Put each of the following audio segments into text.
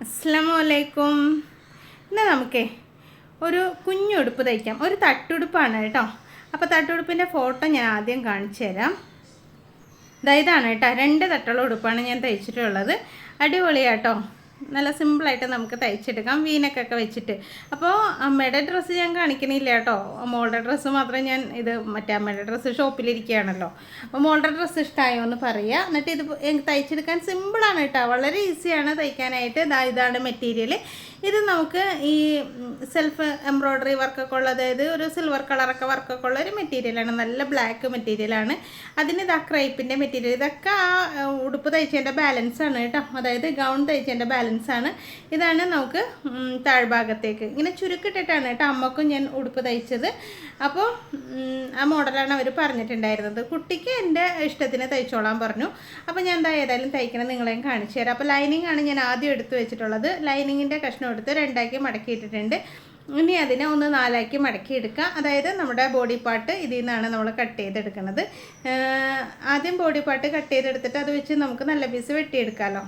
അസ്സലാമലൈക്കും. ഇന്ന് നമുക്കേ ഒരു കുഞ്ഞുടുപ്പ് തയ്ക്കാം. ഒരു തട്ടുടുപ്പാണ് കേട്ടോ. അപ്പോൾ തട്ടുടുപ്പിൻ്റെ ഫോട്ടോ ഞാൻ ആദ്യം കാണിച്ചു തരാം. ഇതാണ് കേട്ടോ, 2 തട്ടുള്ള ഉടുപ്പാണ് ഞാൻ തയ്ച്ചിട്ടുള്ളത്. അടിപൊളിയാട്ടോ, നല്ല സിമ്പിളായിട്ട് നമുക്ക് തയ്ച്ചെടുക്കാം വീനക്കൊക്കെ വെച്ചിട്ട്. അപ്പോൾ അമ്മയുടെ ഡ്രസ്സ് ഞാൻ കാണിക്കണില്ല കേട്ടോ. മോളുടെ ഡ്രസ്സ് മാത്രമേ ഞാൻ മറ്റേ അമ്മയുടെ ഡ്രസ്സ് ഷോപ്പിലിരിക്കുകയാണല്ലോ. അപ്പോൾ മോളുടെ ഡ്രസ്സ് ഇഷ്ടമായോ എന്ന് പറയുക. എന്നിട്ട് ഇത് തയ്ച്ചെടുക്കാൻ സിമ്പിളാണ് കേട്ടോ, വളരെ ഈസിയാണ് തയ്ക്കാനായിട്ട്. ഇതാണ് മെറ്റീരിയൽ. ഇത് നമുക്ക് ഈ സെൽഫ് എംബ്രോയ്ഡറി വർക്കൊക്കെ ഉള്ള, അതായത് ഒരു സിൽവർ കളറൊക്കെ വർക്കൊക്കെ ഉള്ള ഒരു മെറ്റീരിയലാണ്. നല്ല ബ്ലാക്ക് മെറ്റീരിയലാണ്. അതിന് ക്രൈപ്പിൻ്റെ മെറ്റീരിയൽ. ഇതൊക്കെ ആ ഉടുപ്പ് തയ്ച്ചതിൻ്റെ ബാലൻസാണ് കേട്ടോ, അതായത് ഗൗൺ തയ്ച്ചതിൻ്റെ ബാലൻസാണ്. ഇതാണ് നമുക്ക് താഴ്ഭാഗത്തേക്ക് ഇങ്ങനെ ചുരുക്കിട്ടിട്ടാണ് കേട്ടോ അമ്മക്കും ഞാൻ ഉടുപ്പ് തയ്ച്ചത്. അപ്പോൾ ആ മോഡലാണ് അവർ പറഞ്ഞിട്ടുണ്ടായിരുന്നത്. കുട്ടിക്ക് എൻ്റെ ഇഷ്ടത്തിന് തയ്ച്ചോളാൻ പറഞ്ഞു. അപ്പോൾ ഞാൻ ഏതായാലും തയ്ക്കണം നിങ്ങളെയും കാണിച്ചു തരാം. അപ്പോൾ ലൈനിങ് ആണ് ഞാൻ ആദ്യം എടുത്ത് വെച്ചിട്ടുള്ളത്. ലൈനിങ്ങിൻ്റെ കഷ്ണം എടുത്ത് 2ആക്കി മടക്കിയിട്ടിട്ടുണ്ട്. ഇനി അതിനെ 4ആക്കി മടക്കിയെടുക്കുക. അതായത് നമ്മുടെ ബോഡി പാർട്ട് ഇതിൽ നിന്നാണ് നമ്മൾ കട്ട് ചെയ്തെടുക്കുന്നത്. ആദ്യം ബോഡി പാർട്ട് കട്ട് ചെയ്തെടുത്തിട്ട് അത് വെച്ച് നമുക്ക് നല്ല പീസ് വെട്ടിയെടുക്കാമല്ലോ.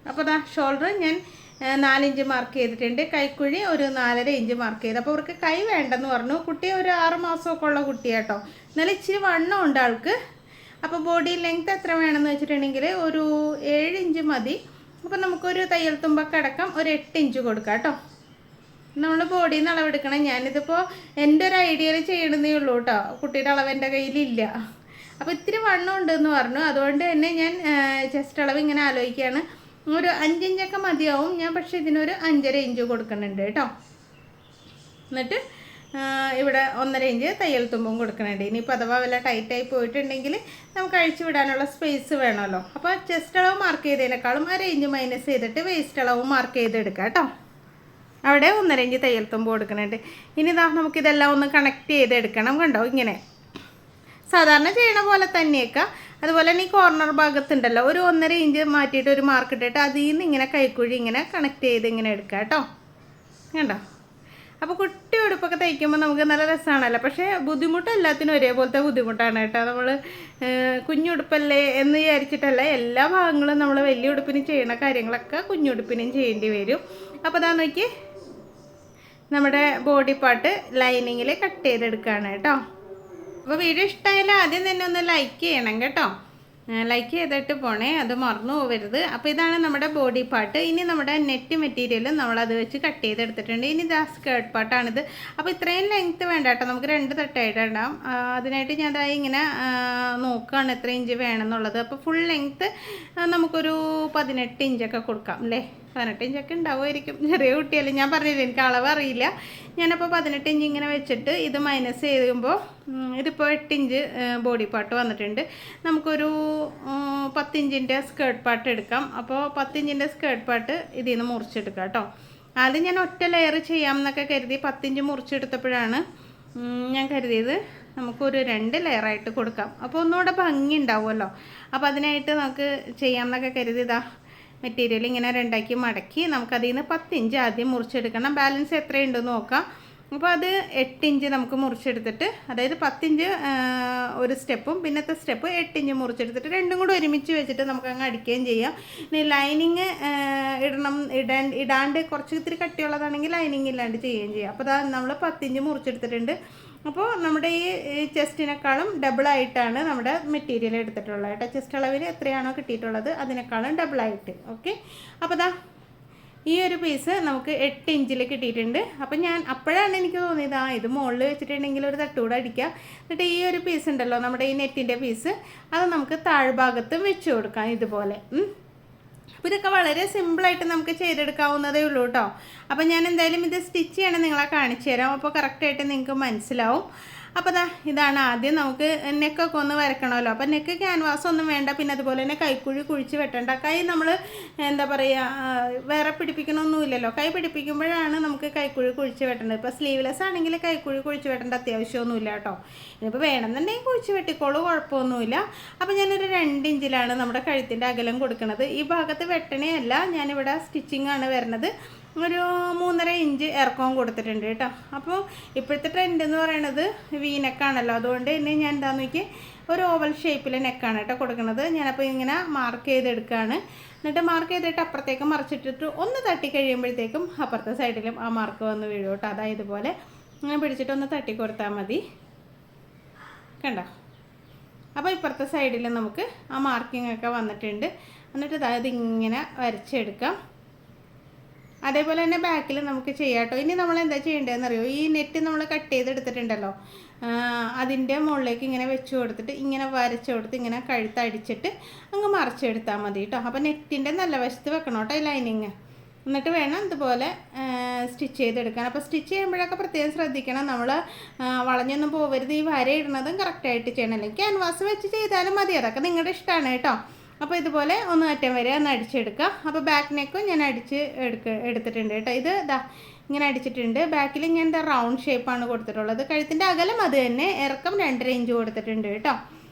അപ്പോൾ ഷോൾഡർ ഞാൻ 4 ഇഞ്ച് മാർക്ക് ചെയ്തിട്ടുണ്ട്. കൈക്കുഴി ഒരു 4.5 ഇഞ്ച് മാർക്ക് ചെയ്ത്. അപ്പോൾ അവർക്ക് കൈ വേണ്ടെന്ന് പറഞ്ഞു. കുട്ടി ഒരു 6 മാസമൊക്കെ ഉള്ള കുട്ടിയാട്ടോ. എന്നാലും ഇച്ചിരി വണ്ണം ഉണ്ട് ആൾക്ക്. അപ്പോൾ ബോഡി ലെങ്ത് എത്ര വേണമെന്ന് വെച്ചിട്ടുണ്ടെങ്കിൽ ഒരു 7 ഇഞ്ച് മതി. അപ്പോൾ നമുക്കൊരു തയ്യൽ തുമ്പൊക്കെ അടക്കം ഒരു 8 ഇഞ്ച് കൊടുക്കാം കേട്ടോ. നമ്മൾ ബോഡിയിൽ നിന്ന് അളവെടുക്കണം. ഞാനിതിപ്പോൾ എൻ്റെ ഒരു ഐഡിയയിൽ ചെയ്യണമെന്നേ ഉള്ളൂ കേട്ടോ. കുട്ടിയുടെ അളവ് എൻ്റെ കയ്യിലില്ല. അപ്പോൾ ഇത്തിരി വണ്ണം ഉണ്ടെന്ന് പറഞ്ഞു. അതുകൊണ്ട് തന്നെ ഞാൻ ചെസ്റ്റ് അളവ് ഇങ്ങനെ ആലോചിക്കുകയാണ്. ഒരു 5 ഇഞ്ചൊക്കെ മതിയാവും ഞാൻ, പക്ഷേ ഇതിനൊരു 5.5 ഇഞ്ച് കൊടുക്കുന്നുണ്ട് കേട്ടോ. എന്നിട്ട് ഇവിടെ 1.5 ഇഞ്ച് തയ്യൽ തുമ്പും കൊടുക്കുന്നുണ്ട്. ഇനിയിപ്പോൾ അഥവാ വല്ല ടൈറ്റായി പോയിട്ടുണ്ടെങ്കിൽ നമുക്ക് അഴിച്ചു വിടാനുള്ള സ്പേസ് വേണമല്ലോ. അപ്പോൾ ചെസ്റ്റ് അളവ് മാർക്ക് ചെയ്തതിനേക്കാളും 1/2 ഇഞ്ച് മൈനസ് ചെയ്തിട്ട് വേസ്റ്റ് അളവ് മാർക്ക് ചെയ്തെടുക്കാം കേട്ടോ. അവിടെ 1.5 ഇഞ്ച് തയ്യൽ തുമ്പ് കൊടുക്കുന്നുണ്ട്. ഇനി നമുക്കിതെല്ലാം ഒന്ന് കണക്ട് ചെയ്തെടുക്കണം. കണ്ടോ, ഇങ്ങനെ സാധാരണ ചെയ്യണ പോലെ തന്നെയൊക്കെ. അതുപോലെ തന്നെ ഈ കോർണർ ഭാഗത്തുണ്ടല്ലോ, ഒരു 1.5 ഇഞ്ച് മാറ്റിയിട്ട് ഒരു മാർക്ക് ഇട്ടിട്ട് അതിൽ നിന്ന് ഇങ്ങനെ കൈക്കുഴി ഇങ്ങനെ കണക്ട് ചെയ്ത് ഇങ്ങനെ എടുക്കുക കേട്ടോ. കണ്ടോ. അപ്പോൾ കുട്ടി ഉടുപ്പൊക്കെ തയ്ക്കുമ്പോൾ നമുക്ക് നല്ല രസമാണല്ലോ. പക്ഷേ ബുദ്ധിമുട്ട് എല്ലാത്തിനും ഒരേപോലത്തെ ബുദ്ധിമുട്ടാണ് കേട്ടോ. നമ്മൾ കുഞ്ഞുടുപ്പല്ലേ എന്ന് വിചാരിച്ചിട്ടല്ല, എല്ലാ ഭാഗങ്ങളും നമ്മൾ വലിയ ഉടുപ്പിന് ചെയ്യണ കാര്യങ്ങളൊക്കെ കുഞ്ഞുടുപ്പിനും ചെയ്യേണ്ടി വരും. അപ്പോൾ നോക്കി നമ്മുടെ ബോഡി പാർട്ട് ലൈനിങ്ങിൽ കട്ട് ചെയ്തെടുക്കുകയാണ് കേട്ടോ. അപ്പോൾ വീഡിയോ ഇഷ്ടമായാലും ആദ്യം തന്നെ ഒന്ന് ലൈക്ക് ചെയ്യണം കേട്ടോ. ലൈക്ക് ചെയ്തിട്ട് പോണേ, അത് മറന്നു പോകരുത്. അപ്പോൾ ഇതാണ് നമ്മുടെ ബോഡി പാർട്ട്. ഇനി നമ്മുടെ നെറ്റ് മെറ്റീരിയൽ നമ്മളത് വെച്ച് കട്ട് ചെയ്തെടുത്തിട്ടുണ്ട്. ഇനി സ്കേർട്ട് പാർട്ടാണിത്. അപ്പോൾ ഇത്രയും ലെങ്ത്ത് വേണ്ട കേട്ടോ, നമുക്ക് 2 തട്ടായിട്ട് ഉണ്ടാവും. അതിനായിട്ട് ഞാൻ ഇങ്ങനെ നോക്കുകയാണ് എത്ര ഇഞ്ച് വേണമെന്നുള്ളത്. അപ്പോൾ ഫുൾ ലെങ്ത്ത് നമുക്കൊരു 18 ഇഞ്ചൊക്കെ കൊടുക്കാം അല്ലേ. 18 ഇഞ്ചൊക്കെ ഉണ്ടാവുമായിരിക്കും, ചെറിയ കുട്ടിയല്ലേ. ഞാൻ പറഞ്ഞില്ല, എനിക്ക് അളവ് അറിയില്ല. ഞാനപ്പോൾ 18 ഇഞ്ച് ഇങ്ങനെ വെച്ചിട്ട് ഇത് മൈനസ് ചെയ്യുമ്പോൾ ഇതിപ്പോൾ 8 ഇഞ്ച് ബോഡി പാർട്ട് വന്നിട്ടുണ്ട്. നമുക്കൊരു 10 ഇഞ്ചിൻ്റെ സ്കേർട്ട് പാർട്ട് എടുക്കാം. അപ്പോൾ 10 ഇഞ്ചിൻ്റെ സ്കേർട്ട് പാർട്ട് ഇതിൽ നിന്ന് മുറിച്ചെടുക്കാം കേട്ടോ. ആദ്യം ഞാൻ ഒറ്റ ലെയർ ചെയ്യാമെന്നൊക്കെ കരുതി 10 ഇഞ്ച് മുറിച്ചെടുത്തപ്പോഴാണ് ഞാൻ കരുതിയത് നമുക്കൊരു 2 ലെയറായിട്ട് കൊടുക്കാം. അപ്പോൾ ഒന്നുകൂടെ ഭംഗി ഉണ്ടാവുമല്ലോ. അപ്പോൾ അതിനായിട്ട് നമുക്ക് ചെയ്യാമെന്നൊക്കെ കരുതി മെറ്റീരിയൽ ഇങ്ങനെ 2ആക്കി മടക്കി നമുക്കതിൽ നിന്ന് 10 ഇഞ്ച് ആദ്യം മുറിച്ചെടുക്കണം. ബാലൻസ് എത്രയുണ്ടെന്ന് നോക്കാം. അപ്പോൾ അത് 8 ഇഞ്ച് നമുക്ക് മുറിച്ചെടുത്തിട്ട്, അതായത് 10 ഇഞ്ച് ഒരു സ്റ്റെപ്പും പിന്നത്തെ സ്റ്റെപ്പ് 8 ഇഞ്ച് മുറിച്ചെടുത്തിട്ട് രണ്ടും കൂടെ ഒരുമിച്ച് വെച്ചിട്ട് നമുക്ക് അങ്ങ് അടിക്കുകയും ചെയ്യാം. ഇനി ലൈനിങ് ഇടാണ്ട് കുറച്ച് ഇത്തിരി കട്ടിയുള്ളതാണെങ്കിൽ ലൈനിങ് ഇല്ലാണ്ട് ചെയ്യുകയും ചെയ്യാം. അപ്പോൾ നമ്മൾ 10 ഇഞ്ച് മുറിച്ചെടുത്തിട്ടുണ്ട്. അപ്പോൾ നമ്മുടെ ഈ ചെസ്റ്റിനേക്കാളും ഡബിളായിട്ടാണ് നമ്മുടെ മെറ്റീരിയൽ എടുത്തിട്ടുള്ളത് കേട്ടോ. ചെസ്റ്റ് അളവിൽ എത്രയാണോ കിട്ടിയിട്ടുള്ളത് അതിനേക്കാളും ഡബിളായിട്ട്. ഓക്കെ. അപ്പോൾ ഈ ഒരു പീസ് നമുക്ക് 8 ഇഞ്ചിൽ കിട്ടിയിട്ടുണ്ട്. അപ്പം ഞാൻ അപ്പോഴാണ് എനിക്ക് തോന്നിയത് ഇത് മുകളിൽ വെച്ചിട്ടുണ്ടെങ്കിൽ ഒരു തട്ടുകൂടെ അടിക്കുക. എന്നിട്ട് ഈ ഒരു പീസ് ഉണ്ടല്ലോ, നമ്മുടെ ഈ നെറ്റിൻ്റെ പീസ്, അത് നമുക്ക് താഴ്ഭാഗത്ത് വെച്ച് കൊടുക്കാം ഇതുപോലെ. അപ്പോൾ ഇതൊക്കെ വളരെ സിമ്പിളായിട്ട് നമുക്ക് ചെയ്തെടുക്കാവുന്നതേ ഉള്ളൂ കേട്ടോ. അപ്പോൾ ഞാൻ എന്തായാലും ഇത് സ്റ്റിച്ച് ചെയ്യണം നിങ്ങളെ കാണിച്ചു തരാം. അപ്പോൾ കറക്റ്റായിട്ട് നിങ്ങൾക്ക് മനസ്സിലാവും. അപ്പോൾ ഇതാണ് ആദ്യം നമുക്ക് നെക്കൊക്കെ ഒന്ന് വരക്കണമല്ലോ. അപ്പോൾ നെക്ക് ക്യാൻവാസ് ഒന്നും വേണ്ട. പിന്നെ അതുപോലെ തന്നെ കൈക്കുഴി കുഴിച്ച് വെട്ടണ്ട. കൈ നമ്മൾ എന്താ പറയുക, വേറെ പിടിപ്പിക്കണമൊന്നുമില്ലല്ലോ. കൈ പിടിപ്പിക്കുമ്പോഴാണ് നമുക്ക് കൈക്കുഴി കുഴിച്ച് വെട്ടേണ്ടത്. ഇപ്പോൾ സ്ലീവ്ലെസ് ആണെങ്കിൽ കൈക്കുഴി കുഴിച്ച് വെട്ടേണ്ട അത്യാവശ്യമൊന്നുമില്ല കേട്ടോ. ഇനിയിപ്പോൾ വേണമെന്നുണ്ടെങ്കിൽ കുഴിച്ച് വെട്ടിക്കോളൂ, കുഴപ്പമൊന്നുമില്ല. അപ്പോൾ ഞാനൊരു 2 ഇഞ്ചിലാണ് നമ്മുടെ കഴുത്തിൻ്റെ അകലം കൊടുക്കുന്നത്. ഈ ഭാഗത്ത് വെട്ടണേ അല്ല, ഞാനിവിടെ സ്റ്റിച്ചിങ് ആണ് വരുന്നത്. ഒരു 3.5 ഇഞ്ച് ഇറക്കവും കൊടുത്തിട്ടുണ്ട് കേട്ടോ. അപ്പോൾ ഇപ്പോഴത്തെ ട്രെൻഡ് എന്ന് പറയുന്നത് വീനെക്കാണല്ലോ. അതുകൊണ്ട് തന്നെ ഞാൻ എന്താണെന്ന് നോക്കി ഒരു ഓവൽ ഷേപ്പിൽ നെക്കാണ് കേട്ടോ കൊടുക്കുന്നത്. ഞാനപ്പോൾ ഇങ്ങനെ മാർക്ക് ചെയ്തെടുക്കുകയാണ്. എന്നിട്ട് മാർക്ക് ചെയ്തിട്ട് അപ്പുറത്തേക്ക് മറിച്ചിട്ടിട്ട് ഒന്ന് തട്ടി കഴിയുമ്പോഴത്തേക്കും അപ്പുറത്തെ സൈഡിലും ആ മാർക്ക് വന്ന് വീഴും കേട്ടോ. അതായത് ഇതുപോലെ ഇങ്ങനെ പിടിച്ചിട്ട് ഒന്ന് തട്ടി കൊടുത്താൽ മതി. കണ്ടോ? അപ്പോൾ ഇപ്പുറത്തെ സൈഡിൽ നമുക്ക് ആ മാർക്കിംഗ് ഒക്കെ വന്നിട്ടുണ്ട്. എന്നിട്ട് അതായത് ഇങ്ങനെ വരച്ചെടുക്കാം. അതേപോലെ തന്നെ ബാക്കിൽ നമുക്ക് ചെയ്യാം കേട്ടോ. ഇനി നമ്മൾ എന്താ ചെയ്യേണ്ടതെന്ന് അറിയോ? ഈ നെറ്റ് നമ്മൾ കട്ട് ചെയ്തെടുത്തിട്ടുണ്ടല്ലോ, അതിൻ്റെ മുകളിലേക്ക് ഇങ്ങനെ വെച്ച് കൊടുത്തിട്ട് ഇങ്ങനെ വരച്ച് കൊടുത്ത് ഇങ്ങനെ കഴുത്തടിച്ചിട്ട് അങ്ങ് മറിച്ചെടുത്താൽ മതി കേട്ടോ. അപ്പോൾ നെറ്റിൻ്റെ നല്ല വശത്ത് വെക്കണം കേട്ടോ ഈ ലൈനിങ്. എന്നിട്ട് വേണം ഇതുപോലെ സ്റ്റിച്ച് ചെയ്തെടുക്കാൻ. അപ്പോൾ സ്റ്റിച്ച് ചെയ്യുമ്പോഴൊക്കെ പ്രത്യേകം ശ്രദ്ധിക്കണം, നമ്മൾ വളഞ്ഞൊന്നും പോകരുത്. ഈ വര ഇടുന്നതും കറക്റ്റായിട്ട് ചെയ്യണം. അല്ലെങ്കിൽ ക്യാൻവാസ് വെച്ച് ചെയ്താലും മതി, അതൊക്കെ നിങ്ങളുടെ ഇഷ്ടമാണ് കേട്ടോ. അപ്പോൾ ഇതുപോലെ ഒന്ന് അറ്റം വരെ ഒന്ന് അടിച്ചെടുക്കുക. അപ്പോൾ ബാക്ക് നെക്കും ഞാൻ എടുത്തിട്ടുണ്ട് കേട്ടോ. ഇത് ഇതാ ഇങ്ങനെ അടിച്ചിട്ടുണ്ട്. ബാക്കിൽ ഞാൻ റൗണ്ട് ഷേപ്പാണ് കൊടുത്തിട്ടുള്ളത്. കഴുത്തിൻ്റെ അകലം അത് തന്നെ, ഇറക്കം 2.5 ഇഞ്ച് കൊടുത്തിട്ടുണ്ട് കേട്ടോ.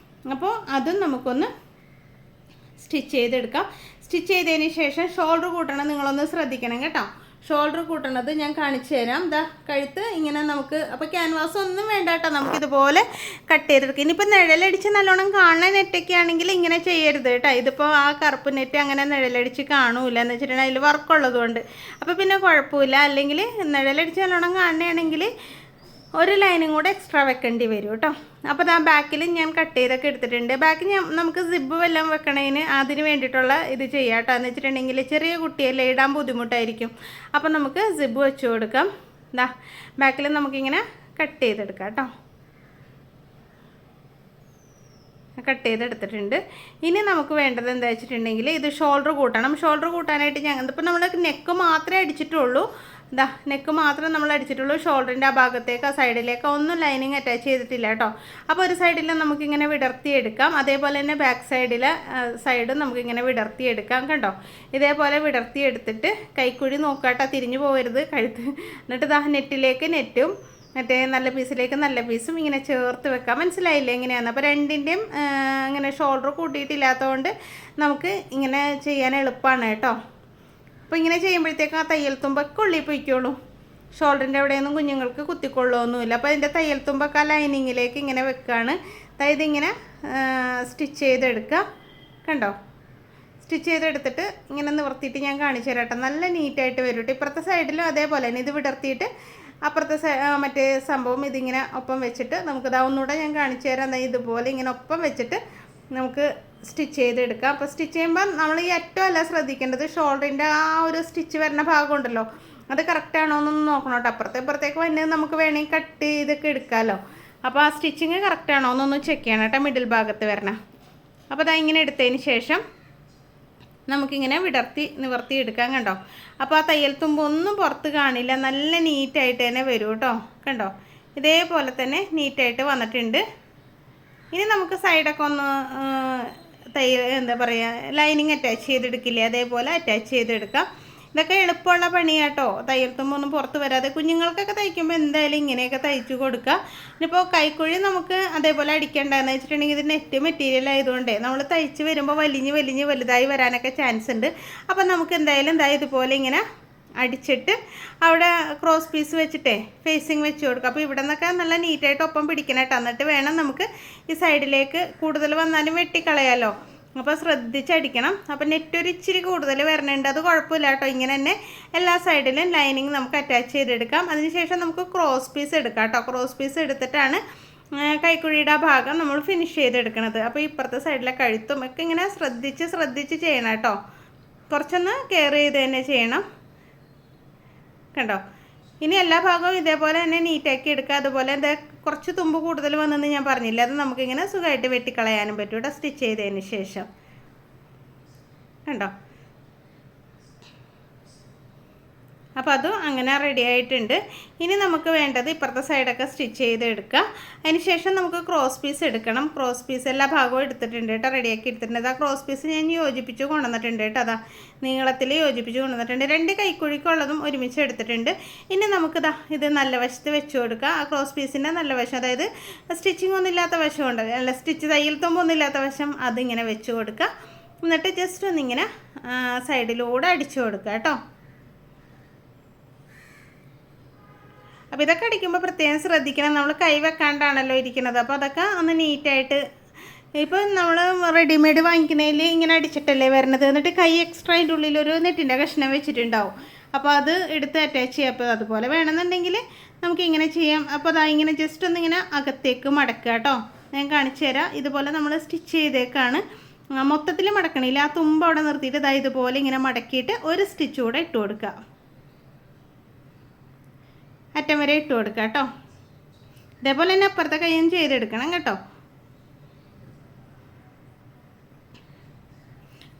അപ്പോൾ അതും നമുക്കൊന്ന് സ്റ്റിച്ച് ചെയ്തെടുക്കാം. സ്റ്റിച്ച് ചെയ്തതിന് ശേഷം ഷോൾഡർ കൂട്ടണം, നിങ്ങളൊന്ന് ശ്രദ്ധിക്കണം കേട്ടോ. ഷോൾഡർ കൂട്ടണത് ഞാൻ കാണിച്ചു തരാം. ദാ കഴുത്ത് ഇങ്ങനെ നമുക്ക്, അപ്പോൾ ക്യാൻവാസ് ഒന്നും വേണ്ട കേട്ടോ, നമുക്കിതുപോലെ കട്ട് ചെയ്തെടുക്കാം. ഇനിയിപ്പോൾ നിഴലടിച്ച് നല്ലോണം കാണുന്ന നെറ്റൊക്കെ ആണെങ്കിൽ ഇങ്ങനെ ചെയ്യരുത് കേട്ടോ. ഇതിപ്പോൾ ആ കറുപ്പ് നെറ്റ് അങ്ങനെ നിഴലടിച്ച് കാണൂല എന്ന് വെച്ചിട്ടുണ്ടെങ്കിൽ അതിൽ വർക്കുള്ളതുകൊണ്ട്. അപ്പോൾ പിന്നെ കുഴപ്പമില്ല. അല്ലെങ്കിൽ നിഴലടിച്ച് നല്ലോണം കാണുകയാണെങ്കിൽ ഒരു ലൈനും കൂടെ എക്സ്ട്രാ വെക്കേണ്ടി വരും കേട്ടോ. അപ്പോൾ ആ ബാക്കിൽ ഞാൻ കട്ട് ചെയ്തൊക്കെ എടുത്തിട്ടുണ്ട്. ബാക്കിൽ നമുക്ക് സിബ് വല്ലതും വെക്കണതിന് അതിന് വേണ്ടിയിട്ടുള്ള ഇത് ചെയ്യാം കേട്ടോ. എന്ന് വെച്ചിട്ടുണ്ടെങ്കിൽ ചെറിയ കുട്ടിയല്ലേ, ഇടാൻ ബുദ്ധിമുട്ടായിരിക്കും. അപ്പോൾ നമുക്ക് സിബ് വെച്ച് കൊടുക്കാം. ദാ ബാക്കിൽ നമുക്കിങ്ങനെ കട്ട് ചെയ്തെടുക്കാം കേട്ടോ. കട്ട് ചെയ്തെടുത്തിട്ടുണ്ട്. ഇനി നമുക്ക് വേണ്ടത് എന്താ വെച്ചിട്ടുണ്ടെങ്കിൽ ഇത് ഷോൾഡർ കൂട്ടണം. ഷോൾഡർ കൂട്ടാനായിട്ട് ഇപ്പോൾ നമ്മൾ നെക്ക് മാത്രമേ അടിച്ചിട്ടുള്ളൂ. ഇതാ നെക്ക് മാത്രം നമ്മൾ അടിച്ചിട്ടുള്ളൂ. ഷോൾഡറിൻ്റെ ആ ഭാഗത്തേക്ക് ആ സൈഡിലേക്ക് ഒന്നും ലൈനിങ് അറ്റാച്ച് ചെയ്തിട്ടില്ല കേട്ടോ. അപ്പോൾ ഒരു സൈഡിൽ നമുക്കിങ്ങനെ വിടർത്തിയെടുക്കാം. അതേപോലെ തന്നെ ബാക്ക് സൈഡും നമുക്കിങ്ങനെ വിടർത്തിയെടുക്കാം. കണ്ടോ? ഇതേപോലെ വിടർത്തിയെടുത്തിട്ട് കൈക്കുഴി നോക്കാട്ടോ, തിരിഞ്ഞു പോകരുത് കഴുത്ത്. എന്നിട്ട് ഇതാ നെറ്റിലേക്ക് നെറ്റും മറ്റേ നല്ല പീസിലേക്ക് നല്ല പീസും ഇങ്ങനെ ചേർത്ത് വെക്കാം. മനസ്സിലായില്ലേ എങ്ങനെയാണ്? അപ്പോൾ രണ്ടിൻ്റെയും ഇങ്ങനെ ഷോൾഡർ കൂട്ടിയിട്ടില്ലാത്തതുകൊണ്ട് നമുക്ക് ഇങ്ങനെ ചെയ്യാൻ എളുപ്പമാണ് കേട്ടോ. അപ്പോൾ ഇങ്ങനെ ചെയ്യുമ്പോഴത്തേക്കും ആ തയ്യൽ തുമ്പൊക്കെ ഉള്ളിൽ പോയിക്കോളൂ. ഷോൾഡറിൻ്റെ അവിടെയൊന്നും കുഞ്ഞുങ്ങൾക്ക് കുത്തിക്കൊള്ളുമൊന്നുമില്ല. അപ്പോൾ അതിൻ്റെ തയ്യൽ തുമ്പൊക്കെ ആ ലൈനിങ്ങിലേക്ക് ഇങ്ങനെ വെക്കുകയാണ്. അതായത് ഇങ്ങനെ സ്റ്റിച്ച് ചെയ്തെടുക്കുക. കണ്ടോ? സ്റ്റിച്ച് ചെയ്തെടുത്തിട്ട് ഇങ്ങനെ നിവർത്തിയിട്ട് ഞാൻ കാണിച്ചു തരാം കേട്ടോ. നല്ല നീറ്റായിട്ട് വരും കേട്ടോ. ഇപ്പുറത്തെ സൈഡിലും അതേപോലെ തന്നെ ഇത് വിടർത്തിയിട്ട് അപ്പുറത്തെ മറ്റേ സംഭവം ഇതിങ്ങനെ ഒപ്പം വെച്ചിട്ട് നമുക്കിതാ ഒന്നുകൂടെ ഞാൻ കാണിച്ചു തരാം. ഇതുപോലെ ഇങ്ങനെ ഒപ്പം വെച്ചിട്ട് നമുക്ക് സ്റ്റിച്ച് ചെയ്തെടുക്കാം. അപ്പോൾ സ്റ്റിച്ച് ചെയ്യുമ്പോൾ നമ്മൾ ഈ അറ്റമല്ല ശ്രദ്ധിക്കേണ്ടത്, ഷോൾഡറിൻ്റെ ആ ഒരു സ്റ്റിച്ച് വരുന്ന ഭാഗമുണ്ടല്ലോ, അത് കറക്റ്റാണോ എന്നൊന്ന് നോക്കണം കേട്ടോ. അപ്പുറത്തേക്ക് വന്നത് നമുക്ക് വേണമെങ്കിൽ കട്ട് ചെയ്തൊക്കെ എടുക്കാമല്ലോ. അപ്പോൾ ആ സ്റ്റിച്ചിങ് കറക്റ്റാണോ എന്നൊന്ന് ചെക്ക് ചെയ്യണം കേട്ടോ, മിഡിൽ ഭാഗത്ത് വരണം. അപ്പോൾ അതാ ഇങ്ങനെ എടുത്തതിന് ശേഷം നമുക്കിങ്ങനെ നിവർത്തി എടുക്കാം. കണ്ടോ? അപ്പോൾ ആ തയ്യൽ തുമ്പ് ഒന്നും പുറത്ത് കാണില്ല, നല്ല നീറ്റായിട്ട് തന്നെ വരും കേട്ടോ. കണ്ടോ? ഇതേപോലെ തന്നെ നീറ്റായിട്ട് വന്നിട്ടുണ്ട്. ഇനി നമുക്ക് സൈഡൊക്കെ ഒന്ന് എന്താ പറയുക, ലൈനിങ് അറ്റാച്ച് ചെയ്തെടുക്കില്ലേ, അതേപോലെ അറ്റാച്ച് ചെയ്തെടുക്കാം. ഇതൊക്കെ എളുപ്പമുള്ള പണിയാട്ടോ. തയ്യൽ തുമ്പൊന്നും പുറത്ത് വരാതെ കുഞ്ഞുങ്ങൾക്കൊക്കെ തയ്ക്കുമ്പോൾ എന്തായാലും ഇങ്ങനെയൊക്കെ തയ്ച്ചു കൊടുക്കുക. ഇനിയിപ്പോൾ കൈക്കുഴി നമുക്ക് അതേപോലെ അടിക്കേണ്ടതെന്ന് വെച്ചിട്ടുണ്ടെങ്കിൽ ഇത് നെറ്റ് മെറ്റീരിയൽ ആയതുകൊണ്ട് നമ്മൾ തയ്ച്ച് വരുമ്പോൾ വലിഞ്ഞ് വലുതായി വരാനൊക്കെ ചാൻസ് ഉണ്ട്. അപ്പം നമുക്ക് എന്തായാലും ഇതുപോലെ ഇങ്ങനെ അടിച്ചിട്ട് അവിടെ ക്രോസ് പീസ് വെച്ചിട്ടേ ഫേസിങ് വെച്ച് കൊടുക്കുക. അപ്പോൾ ഇവിടെ നിന്നൊക്കെ നല്ല നീറ്റായിട്ട് ഒപ്പം പിടിക്കണം കേട്ടോ. എന്നിട്ട് വേണം നമുക്ക് ഈ സൈഡിലേക്ക് കൂടുതൽ വന്നാലും വെട്ടിക്കളയാമല്ലോ. അപ്പോൾ ശ്രദ്ധിച്ചടിക്കണം. അപ്പോൾ നെറ്റ് ഒരു ഇച്ചിരി കൂടുതൽ വരണുണ്ട്, അത് കുഴപ്പമില്ല കേട്ടോ. ഇങ്ങനെ തന്നെ എല്ലാ സൈഡിലും ലൈനിങ് നമുക്ക് അറ്റാച്ച് ചെയ്തെടുക്കാം. അതിനുശേഷം നമുക്ക് ക്രോസ് പീസ് എടുക്കാം കേട്ടോ. ക്രോസ് പീസ് എടുത്തിട്ടാണ് കൈക്കുഴിയുടെ ആ ഭാഗം നമ്മൾ ഫിനിഷ് ചെയ്തെടുക്കണത്. അപ്പോൾ ഇപ്പുറത്തെ സൈഡിലെ കഴുത്തും ഒക്കെ ഇങ്ങനെ ശ്രദ്ധിച്ച് ചെയ്യണം കേട്ടോ. കുറച്ചൊന്ന് കെയർ ചെയ്ത് തന്നെ ചെയ്യണം. കണ്ടോ? ഇനി എല്ലാ ഭാഗവും ഇതേപോലെ തന്നെ നീറ്റാക്കി എടുക്കുക. അതുപോലെ എന്താ കുറച്ച് തുമ്പ് കൂടുതൽ വന്നെന്ന് ഞാൻ പറഞ്ഞില്ല, അത് നമുക്കിങ്ങനെ സുഖമായിട്ട് വെട്ടിക്കളയാനും പറ്റും കേട്ടോ സ്റ്റിച്ച് ചെയ്തതിന് ശേഷം. കണ്ടോ? അപ്പോൾ അതും അങ്ങനെ റെഡി ആയിട്ടുണ്ട്. ഇനി നമുക്ക് വേണ്ടത് ഇപ്പുറത്തെ സൈഡൊക്കെ സ്റ്റിച്ച് ചെയ്തെടുക്കുക. അതിന് ശേഷം നമുക്ക് ക്രോസ് പീസ് എടുക്കണം. ക്രോസ് പീസ് എല്ലാ ഭാഗവും എടുത്തിട്ടുണ്ട് കേട്ടോ, റെഡിയാക്കി എടുത്തിട്ടുണ്ട്. ആ ക്രോസ് പീസ് ഞാൻ യോജിപ്പിച്ച് കൊണ്ടുവന്നിട്ടുണ്ട് കേട്ടോ. അതാ നീളത്തിൽ യോജിപ്പിച്ച് കൊണ്ടുവന്നിട്ടുണ്ട്. 2 കൈക്കുഴിക്കുള്ളതും ഒരുമിച്ച് എടുത്തിട്ടുണ്ട്. ഇനി നമുക്കിതാ ഇത് നല്ല വശത്ത് വെച്ച് കൊടുക്കുക. ആ ക്രോസ് പീസിൻ്റെ നല്ല വശം, അതായത് സ്റ്റിച്ചിങ് ഒന്നും ഇല്ലാത്ത വശം ഉണ്ട്, അല്ല സ്റ്റിച്ച് തയ്യൽ തുമ്പൊന്നും ഇല്ലാത്ത വശം, അതിങ്ങനെ വെച്ച് കൊടുക്കുക. എന്നിട്ട് ജസ്റ്റ് ഒന്നിങ്ങനെ സൈഡിലൂടെ അടിച്ചു കൊടുക്കുക കേട്ടോ. അപ്പോൾ ഇതൊക്കെ അടിക്കുമ്പോൾ പ്രത്യേകം ശ്രദ്ധിക്കണം, നമ്മൾ കൈ വെക്കാണ്ടാണല്ലോ ഇരിക്കുന്നത്. അപ്പോൾ അതൊക്കെ ഒന്ന് നീറ്റായിട്ട് ഇപ്പോൾ നമ്മൾ റെഡിമെയ്ഡ് വാങ്ങിക്കുന്നതിൽ ഇങ്ങനെ അടിച്ചിട്ടല്ലേ വരണത്. എന്നിട്ട് കൈ എക്സ്ട്രാ അതിൻ്റെ ഉള്ളിലൊരു നെറ്റിൻ്റെ കഷ്ണം വെച്ചിട്ടുണ്ടാവും. അപ്പോൾ അത് എടുത്ത് അറ്റാച്ച് ചെയ്യാം. അപ്പോൾ അതുപോലെ വേണമെന്നുണ്ടെങ്കിൽ നമുക്കിങ്ങനെ ചെയ്യാം. അപ്പോൾ അതാ ഇങ്ങനെ ജസ്റ്റ് ഒന്നിങ്ങനെ അകത്തേക്ക് മടക്കുക കേട്ടോ. ഞാൻ കാണിച്ചു തരാം. ഇതുപോലെ നമ്മൾ സ്റ്റിച്ച് ചെയ്തേക്കാണ്. മൊത്തത്തിൽ മടക്കണില്ല, ആ തുമ്പ് അവിടെ നിർത്തിയിട്ട് ഇതാ ഇതുപോലെ ഇങ്ങനെ മടക്കിയിട്ട് ഒരു സ്റ്റിച്ച് കൂടെ ഇട്ട് കൊടുക്കുക. അറ്റം വരെ ഇട്ട് കൊടുക്കുക കേട്ടോ. ഇതേപോലെ തന്നെ അപ്പുറത്തെ കൈയും ചെയ്തെടുക്കണം കേട്ടോ.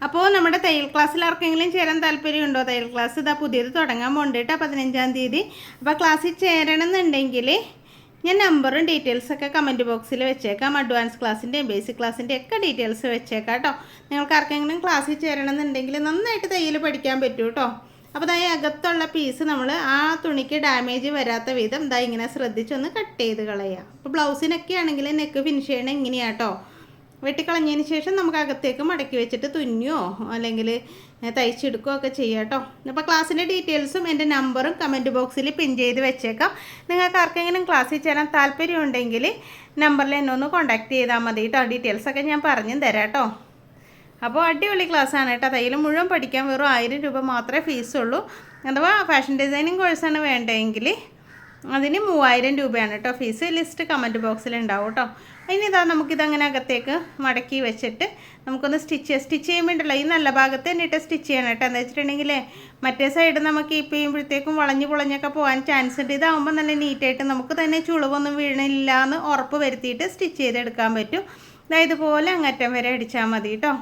അപ്പോൾ നമ്മുടെ തയ്യൽ ക്ലാസ്സിൽ ആർക്കെങ്കിലും ചേരാൻ താല്പര്യമുണ്ടോ? തയ്യൽ ക്ലാസ് ഇതാ പുതിയത് തുടങ്ങാൻ പോകണ്ടിട്ട് 15-ാം തീയതി. അപ്പോൾ ക്ലാസ്സിൽ ചേരണമെന്നുണ്ടെങ്കിൽ ഞാൻ നമ്പറും ഡീറ്റെയിൽസൊക്കെ കമൻറ്റ് ബോക്സിൽ വെച്ചേക്കാം. അഡ്വാൻസ് ക്ലാസ്സിൻ്റെയും ബേസിക് ക്ലാസ്സിൻ്റെ ഒക്കെ ഡീറ്റെയിൽസ് വെച്ചേക്കാം കേട്ടോ. നിങ്ങൾക്ക് ആർക്കെങ്കിലും ക്ലാസ്സിൽ ചേരണമെന്നുണ്ടെങ്കിൽ നന്നായിട്ട് തയ്യൽ പഠിക്കാൻ പറ്റും കേട്ടോ. അപ്പോൾ ദാ അകത്തുള്ള പീസ് നമ്മൾ ആ തുണിക്ക് ഡാമേജ് വരാത്ത വിധം ദാ ഇങ്ങനെ ശ്രദ്ധിച്ചൊന്ന് കട്ട് ചെയ്ത് കളയുക. അപ്പോൾ ബ്ലൗസിനൊക്കെ ആണെങ്കിൽ നെക്ക് ഫിനിഷ് ചെയ്യണം ഇങ്ങനെയാട്ടോ. വെട്ടിക്കളഞ്ഞതിന് ശേഷം നമുക്ക് അകത്തേക്ക് മടക്കി വെച്ചിട്ട് തുന്നിയോ അല്ലെങ്കിൽ തയ്ച്ചെടുക്കുകയോ ഒക്കെ ചെയ്യാം കേട്ടോ. അപ്പോൾ ക്ലാസ്സിൻ്റെ ഡീറ്റെയിൽസും എൻ്റെ നമ്പറും കമൻറ്റ് ബോക്സിൽ പിൻ ചെയ്ത് വെച്ചേക്കാം. നിങ്ങൾക്ക് ആർക്കെങ്കിലും ക്ലാസ്സിൽ ചേരാൻ താല്പര്യമുണ്ടെങ്കിൽ നമ്പറിൽ എന്നെ ഒന്ന് കോൺടാക്ട് ചെയ്താൽ മതി കേട്ടോ. ഡീറ്റെയിൽസൊക്കെ ഞാൻ പറഞ്ഞു തരാം കേട്ടോ. അപ്പോൾ അടിപൊളി ക്ലാസ്സാണ് കേട്ടോ. തയ്യൽ മുഴുവൻ പഠിക്കാൻ വെറും 1000 രൂപ മാത്രമേ ഫീസുള്ളൂ. അഥവാ ഫാഷൻ ഡിസൈനിങ് കോഴ്സാണ് വേണ്ടതെങ്കിൽ അതിന് 3000 രൂപയാണ് കേട്ടോ ഫീസ്. ലിസ്റ്റ് കമൻറ്റ് ബോക്സിൽ ഉണ്ടാവും കേട്ടോ. ഇനി ഇതാ നമുക്കിതങ്ങനെ അകത്തേക്ക് മടക്കി വെച്ചിട്ട് നമുക്കൊന്ന് സ്റ്റിച്ച് ചെയ്യുമ്പോൾ ഉണ്ടല്ലോ ഈ നല്ല ഭാഗത്ത് തന്നെയിട്ട് സ്റ്റിച്ച് ചെയ്യണം കേട്ടോ. എന്താ വെച്ചിട്ടുണ്ടെങ്കിൽ മറ്റേ സൈഡ് നമുക്ക് കീപ്പ് ചെയ്യുമ്പോഴത്തേക്കും വളഞ്ഞ് പൊളഞ്ഞൊക്കെ പോകാൻ ചാൻസ് ഉണ്ട്. ഇതാകുമ്പോൾ നല്ല നീറ്റായിട്ട് നമുക്ക് തന്നെ ചുളിവൊന്നും വീണില്ല എന്ന് ഉറപ്പ് വരുത്തിയിട്ട് സ്റ്റിച്ച് ചെയ്തെടുക്കാൻ പറ്റും. അതായത് ഇതുപോലെ അങ്ങറ്റം വരെ അടിച്ചാൽ മതി കേട്ടോ.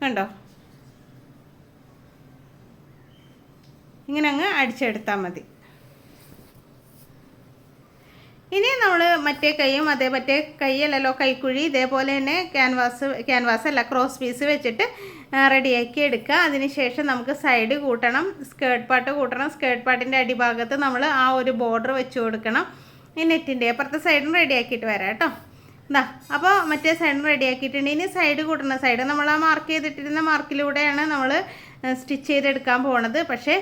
കണ്ടോ, ഇങ്ങനെ അങ്ങ് അടിച്ചെടുത്താൽ മതി. ഇനി നമ്മൾ മറ്റേ കൈയും അതേ മറ്റേ കൈയല്ലല്ലോ കൈക്കുഴി ഇതേപോലെ തന്നെ ക്യാൻവാസ് അല്ല ക്രോസ് പീസ് വെച്ചിട്ട് റെഡിയാക്കി എടുക്കുക. അതിനുശേഷം നമുക്ക് സൈഡ് കൂട്ടണം, സ്കേർട്ട് പാർട്ട് കൂട്ടണം. സ്കേർട്ട് പാർട്ടിൻ്റെ അടിഭാഗത്ത് നമ്മൾ ആ ഒരു ബോർഡർ വെച്ച് കൊടുക്കണം. ഈ നെറ്റിൻ്റെ അപ്പുറത്തെ സൈഡും റെഡിയാക്കിയിട്ട് വരാം കേട്ടോ. എന്താ അപ്പോൾ മറ്റേ സൈഡും റെഡിയാക്കിയിട്ടുണ്ട്. ഇനി സൈഡ് കൂട്ടുന്ന സൈഡ് നമ്മൾ ആ മാർക്ക് ചെയ്തിട്ടിരുന്ന മാർക്കിലൂടെയാണ് നമ്മൾ സ്റ്റിച്ച് ചെയ്തെടുക്കാൻ പോണത്. പക്ഷേ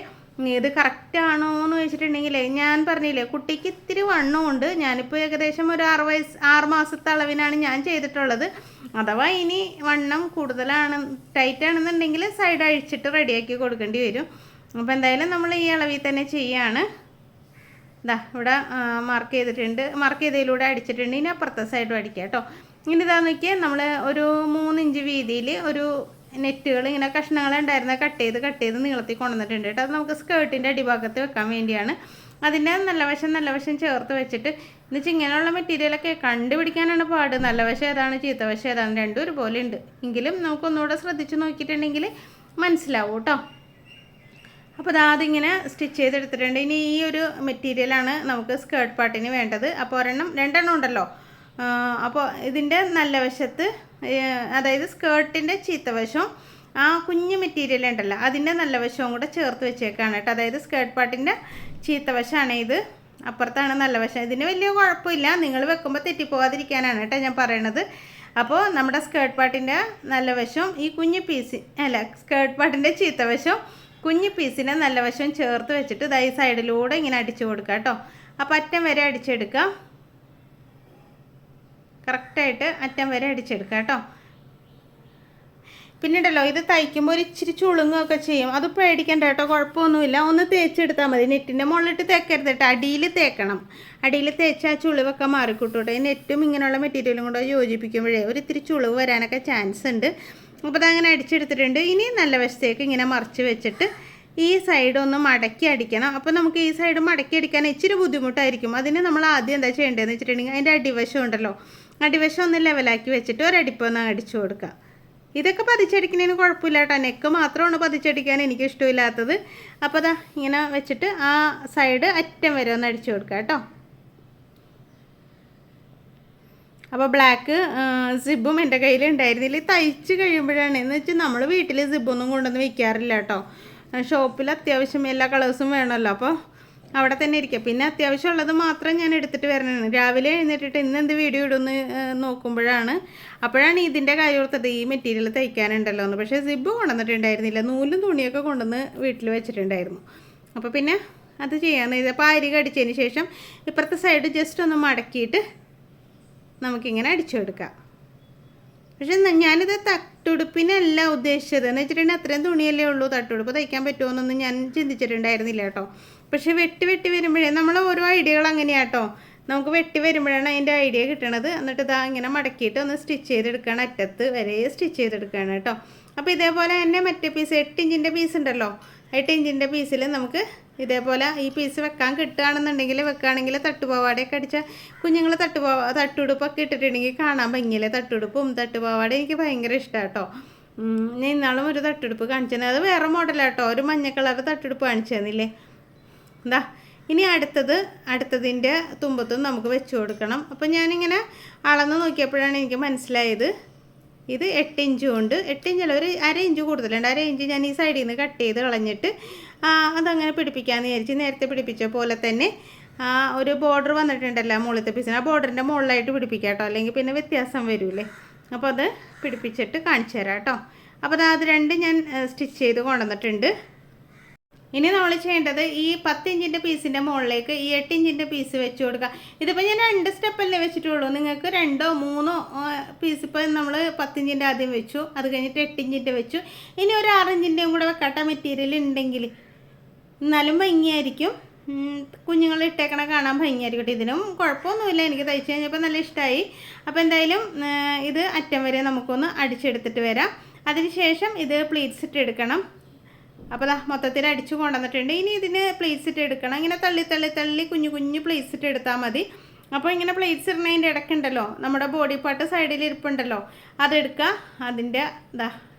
ഇത് കറക്റ്റ് ആണോ എന്ന് വെച്ചിട്ടുണ്ടെങ്കിൽ ഞാൻ പറഞ്ഞില്ലേ കുട്ടിക്ക് ഇത്തിരി വണ്ണമുണ്ട്. ഞാനിപ്പോൾ ഏകദേശം ഒരു 6 മാസത്തെ അളവിനാണ് ഞാൻ ചെയ്തിട്ടുള്ളത്. അഥവാ ഇനി വണ്ണം കൂടുതലാണ് ടൈറ്റാണെന്നുണ്ടെങ്കിൽ സൈഡ് അഴിച്ചിട്ട് റെഡിയാക്കി കൊടുക്കേണ്ടി വരും. അപ്പോൾ എന്തായാലും നമ്മൾ ഈ അളവിൽ തന്നെ ചെയ്യാണ്. ഇതാ ഇവിടെ മാർക്ക് ചെയ്തിട്ടുണ്ട്. മാർക്ക് ചെയ്തതിലൂടെ അടിച്ചിട്ടുണ്ട്. ഇനി അപ്പുറത്തെ സൈഡും അടിക്കാം കേട്ടോ. ഇനി ഇതാ നോക്കിയാൽ നമ്മൾ ഒരു 3 ഇഞ്ച് വീതിയിൽ ഒരു നെറ്റുകൾ ഇങ്ങനെ കഷ്ണങ്ങളുണ്ടായിരുന്ന കട്ട് ചെയ്ത് നീളത്തിൽ കൊണ്ടുവന്നിട്ടുണ്ട് കേട്ടോ. അത് നമുക്ക് സ്കേർട്ടിൻ്റെ അടിഭാഗത്ത് വെക്കാൻ വേണ്ടിയാണ്. അതിൻ്റെ നല്ല വശം ചേർത്ത് വെച്ചിട്ട് എന്ന് വെച്ചാൽ ഇങ്ങനെയുള്ള മെറ്റീരിയലൊക്കെ കണ്ടുപിടിക്കാനാണ് പാട്. നല്ല വശം ഏതാണ് ചീത്ത വശം ഏതാണ് രണ്ടും ഒരുപോലെ ഉണ്ട്. എങ്കിലും നമുക്കൊന്നുകൂടെ ശ്രദ്ധിച്ച് നോക്കിയിട്ടുണ്ടെങ്കിൽ മനസ്സിലാവും കേട്ടോ. അപ്പോൾ അതിങ്ങനെ സ്റ്റിച്ച് ചെയ്തെടുത്തിട്ടുണ്ട്. ഇനി ഈ ഒരു മെറ്റീരിയലാണ് നമുക്ക് സ്കേർട്ട് പാർട്ടിന് വേണ്ടത്. അപ്പോൾ 2 ഉണ്ടല്ലോ. അപ്പോൾ ഇതിൻ്റെ നല്ല വശത്ത് അതായത് സ്കേർട്ടിൻ്റെ ചീത്തവശവും ആ കുഞ്ഞ് മെറ്റീരിയൽ ഉണ്ടല്ലോ അതിൻ്റെ നല്ല വശവും കൂടെ ചേർത്ത് വെച്ചേക്കാണ് കേട്ടോ. അതായത് സ്കേർട്ട് പാർട്ടിൻ്റെ ചീത്തവശമാണ് ഇത്, അപ്പുറത്താണ് നല്ല വശം. ഇതിന് വലിയ കുഴപ്പമില്ല, നിങ്ങൾ വെക്കുമ്പോൾ തെറ്റിപ്പോകാതിരിക്കാനാണ് കേട്ടോ ഞാൻ പറയണത്. അപ്പോൾ നമ്മുടെ സ്കേർട്ട് പാർട്ടിൻ്റെ നല്ല വശവും ഈ കുഞ്ഞ് പീസ് സ്കേർട്ട് പാർട്ടിൻ്റെ ചീത്തവശവും കുഞ്ഞ് പീസിൻ്റെ നല്ല വശവും ചേർത്ത് വെച്ചിട്ട് ഇതായി സൈഡിലൂടെ ഇങ്ങനെ അടിച്ചു കൊടുക്കുക കേട്ടോ. അപ്പോൾ അറ്റം വരെ അടിച്ചെടുക്കാം. കറക്റ്റായിട്ട് അറ്റം വരെ അടിച്ചെടുക്കുക കേട്ടോ. പിന്നീടല്ലോ ഇത് തയ്ക്കുമ്പോൾ ഒരു ഇച്ചിരി ചുളുങ്ങുകയൊക്കെ ചെയ്യും. അത് പേടിക്കണ്ട കേട്ടോ, കുഴപ്പമൊന്നുമില്ല. ഒന്ന് തേച്ചെടുത്താൽ മതി. നെറ്റിൻ്റെ മുകളിലിട്ട് തേക്കരുത് കേട്ടോ, അടിയിൽ തേക്കണം. അടിയിൽ തേച്ച് ആ ചുളിവൊക്കെ മാറിക്കിട്ടൂട്ടെ. നെറ്റും ഇങ്ങനെയുള്ള മെറ്റീരിയലും കൂടെ യോജിപ്പിക്കുമ്പോഴേ ഒരു ഇത്തിരി ചുളിവ് വരാനൊക്കെ ചാൻസ് ഉണ്ട്. അപ്പോൾ അതങ്ങനെ അടിച്ചെടുത്തിട്ടുണ്ട്. ഇനി നല്ല വശത്തേക്ക് ഇങ്ങനെ മറിച്ച് വെച്ചിട്ട് ഈ സൈഡ് ഒന്ന് മടക്കി അടിക്കണം. അപ്പോൾ നമുക്ക് ഈ സൈഡ് മടക്കി അടിക്കാൻ ഇച്ചിരി ബുദ്ധിമുട്ടായിരിക്കും. അതിന് നമ്മൾ ആദ്യം എന്താ ചെയ്യേണ്ടതെന്ന് വെച്ചിട്ടുണ്ടെങ്കിൽ അതിൻ്റെ അടിവശം ഉണ്ടല്ലോ, അടിവശം ഒന്ന് ലെവലാക്കി വെച്ചിട്ട് ഒരടിപ്പൊന്ന് അടിച്ചു കൊടുക്കുക. ഇതൊക്കെ പതിച്ചടിക്കുന്നതിന് കുഴപ്പമില്ല കേട്ടോ. നെക്ക് മാത്രമാണ് പതിച്ചടിക്കാൻ എനിക്കിഷ്ടമില്ലാത്തത്. അപ്പോൾ അതാ ഇങ്ങനെ വെച്ചിട്ട് ആ സൈഡ് അറ്റം വരെ ഒന്ന് അടിച്ചു കൊടുക്കുക കേട്ടോ. അപ്പോൾ ബ്ലാക്ക് സിബും എൻ്റെ കയ്യിൽ ഉണ്ടായിരുന്നില്ല. തയ്ച്ച് കഴിയുമ്പോഴാണ് എന്ന് വെച്ചാൽ നമ്മൾ വീട്ടിൽ സിബൊന്നും കൊണ്ടുവന്ന് വയ്ക്കാറില്ല കേട്ടോ. ഷോപ്പിൽ അത്യാവശ്യം എല്ലാ കളേഴ്സും വേണമല്ലോ, അപ്പോൾ അവിടെ തന്നെ ഇരിക്കുക. പിന്നെ അത്യാവശ്യമുള്ളത് മാത്രം ഞാൻ എടുത്തിട്ട് വരണതാണ്. രാവിലെ എഴുന്നേറ്റിട്ട് ഇന്നെന്ത് വീഡിയോ ഇടുമെന്ന് അപ്പോഴാണ് ഇതിൻ്റെ കാര്യം ഓർത്തത്, ഈ മെറ്റീരിയൽ തയ്ക്കാനുണ്ടല്ലോ എന്ന്. പക്ഷേ സിബ് കൊണ്ടുവന്നിട്ടുണ്ടായിരുന്നില്ല. നൂലും തുണിയൊക്കെ കൊണ്ടുവന്ന് വീട്ടിൽ വെച്ചിട്ടുണ്ടായിരുന്നു. അപ്പോൾ പിന്നെ അത് ചെയ്യാമെന്ന് ചെയ്ത് അപ്പോൾ അരി കടിച്ചതിന് ശേഷം ഇപ്പുറത്തെ സൈഡ് ജസ്റ്റ് ഒന്ന് മടക്കിയിട്ട് നമുക്കിങ്ങനെ അടിച്ചെടുക്കാം. പക്ഷെ ഞാനിത് തട്ടുടുപ്പിനല്ല ഉദ്ദേശിച്ചത്. എന്ന് വെച്ചിട്ടുണ്ടെങ്കിൽ അത്രയും തുണിയല്ലേ ഉള്ളൂ, തട്ടുടുപ്പ് തയ്ക്കാൻ പറ്റുമോ എന്നൊന്നും ഞാൻ ചിന്തിച്ചിട്ടുണ്ടായിരുന്നില്ല കേട്ടോ. പക്ഷെ വെട്ടി വരുമ്പോഴേ നമ്മൾ ഓരോ ഐഡിയകൾ അങ്ങനെയാട്ടോ, നമുക്ക് വെട്ടി വരുമ്പോഴാണ് അതിൻ്റെ ഐഡിയ കിട്ടണത്. എന്നിട്ട് ഇതാ ഇങ്ങനെ മടക്കിയിട്ട് ഒന്ന് സ്റ്റിച്ച് ചെയ്തെടുക്കുകയാണ്, അറ്റത്ത് വരെ സ്റ്റിച്ച് ചെയ്തെടുക്കുകയാണ് കേട്ടോ. അപ്പോൾ ഇതേപോലെ തന്നെ മറ്റേ പീസ് 8 ഇഞ്ചിൻ്റെ പീസ് ഉണ്ടല്ലോ, 8 ഇഞ്ചിൻ്റെ പീസിൽ നമുക്ക് ഇതേപോലെ ഈ പീസ് വെക്കാൻ കിട്ടുകയാണെന്നുണ്ടെങ്കിൽ വെക്കുകയാണെങ്കിൽ തട്ടുപാവാടയൊക്കെ അടിച്ച കുഞ്ഞുങ്ങൾ തട്ടുടുപ്പൊക്കെ ഇട്ടിട്ടുണ്ടെങ്കിൽ കാണാൻ ഭംഗിയില്ലേ. തട്ടുടുപ്പും തട്ടുപാവാട എനിക്ക് ഭയങ്കര ഇഷ്ടമാണ് കേട്ടോ. ഞാൻ ഇന്നാളും ഒരു തട്ടുടുപ്പ് കാണിച്ചു തന്നെ, അത് വേറെ മോഡലാട്ടോ, ഒരു മഞ്ഞ കളർ തട്ടുടുപ്പ് കാണിച്ചു തന്നില്ലേ. എന്താ ഇനി അടുത്തതിൻ്റെ തുമ്പത്തും നമുക്ക് വെച്ച് കൊടുക്കണം. അപ്പോൾ ഞാനിങ്ങനെ അളന്ന് നോക്കിയപ്പോഴാണ് എനിക്ക് മനസ്സിലായത് ഇത് 8 ഇഞ്ച് കൊണ്ട്, 8 ഇഞ്ചല്ല, ഒരു 1/2 ഇഞ്ച് കൂടുതലുണ്ട്. 1/2 ഇഞ്ച് ഞാൻ ഈ സൈഡിൽ നിന്ന് കട്ട് ചെയ്ത് കളഞ്ഞിട്ട് അതങ്ങനെ പിടിപ്പിക്കാമെന്ന് വിചാരിച്ച് നേരത്തെ പിടിപ്പിച്ച പോലെ തന്നെ ഒരു ബോർഡർ വന്നിട്ടുണ്ടല്ലോ മുകളിലത്തെ പീസിന്, ആ ബോർഡറിൻ്റെ മുകളിലായിട്ട് പിടിപ്പിക്കാം കേട്ടോ, അല്ലെങ്കിൽ പിന്നെ വ്യത്യാസം വരില്ലേ. അപ്പോൾ അത് പിടിപ്പിച്ചിട്ട് കാണിച്ചു തരാം കേട്ടോ. അപ്പോൾ അത് രണ്ടും ഞാൻ സ്റ്റിച്ച് ചെയ്ത് കൊണ്ടുവന്നിട്ടുണ്ട്. ഇനി നമ്മൾ ചെയ്യേണ്ടത് ഈ 10 ഇഞ്ചിൻ്റെ പീസിൻ്റെ മുകളിലേക്ക് ഈ 8 ഇഞ്ചിൻ്റെ പീസ് വെച്ച് കൊടുക്കുക. ഇതിപ്പോൾ ഞാൻ 2 സ്റ്റെപ്പല്ലേ വെച്ചിട്ടുള്ളൂ, നിങ്ങൾക്ക് 2 or 3 പീസ്, ഇപ്പോൾ നമ്മൾ 10 ഇഞ്ചിൻ്റെ ആദ്യം വെച്ചു, അത് കഴിഞ്ഞിട്ട് 8 ഇഞ്ചിൻ്റെ വെച്ചു. ഇനി ഒരു 6 ഇഞ്ചിൻ്റെയും കൂടെ വെക്കാട്ട മെറ്റീരിയൽ ഉണ്ടെങ്കിൽ എന്നാലും ഭംഗിയായിരിക്കും, കുഞ്ഞുങ്ങൾ ഇട്ടേക്കണ കാണാൻ ഭംഗിയായിരിക്കട്ടെ. ഇതിനും കുഴപ്പമൊന്നുമില്ല, എനിക്ക് തയ്ച്ച് കഴിഞ്ഞപ്പോൾ നല്ല ഇഷ്ടമായി. അപ്പോൾ എന്തായാലും ഇത് അറ്റം വരെ നമുക്കൊന്ന് അടിച്ചെടുത്തിട്ട് വരാം. അതിനുശേഷം ഇത് പ്ലീറ്റ്സ് ഇട്ട് എടുക്കണം. അപ്പോൾ മൊത്തത്തിൽ അടിച്ചു കൊണ്ടുവന്നിട്ടുണ്ട്. ഇനി ഇതിന് പ്ലേറ്റ്സ് ഇട്ട് എടുക്കണം. ഇങ്ങനെ തള്ളി കുഞ്ഞു പ്ലേറ്റ്സ് ഇട്ട് എടുത്താൽ മതി. അപ്പോൾ ഇങ്ങനെ പ്ലേറ്റ്സ് ഇടുന്നതിൻ്റെ ഇടയ്ക്കുണ്ടല്ലോ നമ്മുടെ ബോഡി പാർട്ട് സൈഡിൽ ഇരിപ്പുണ്ടല്ലോ, അതെടുക്കുക. അതിൻ്റെ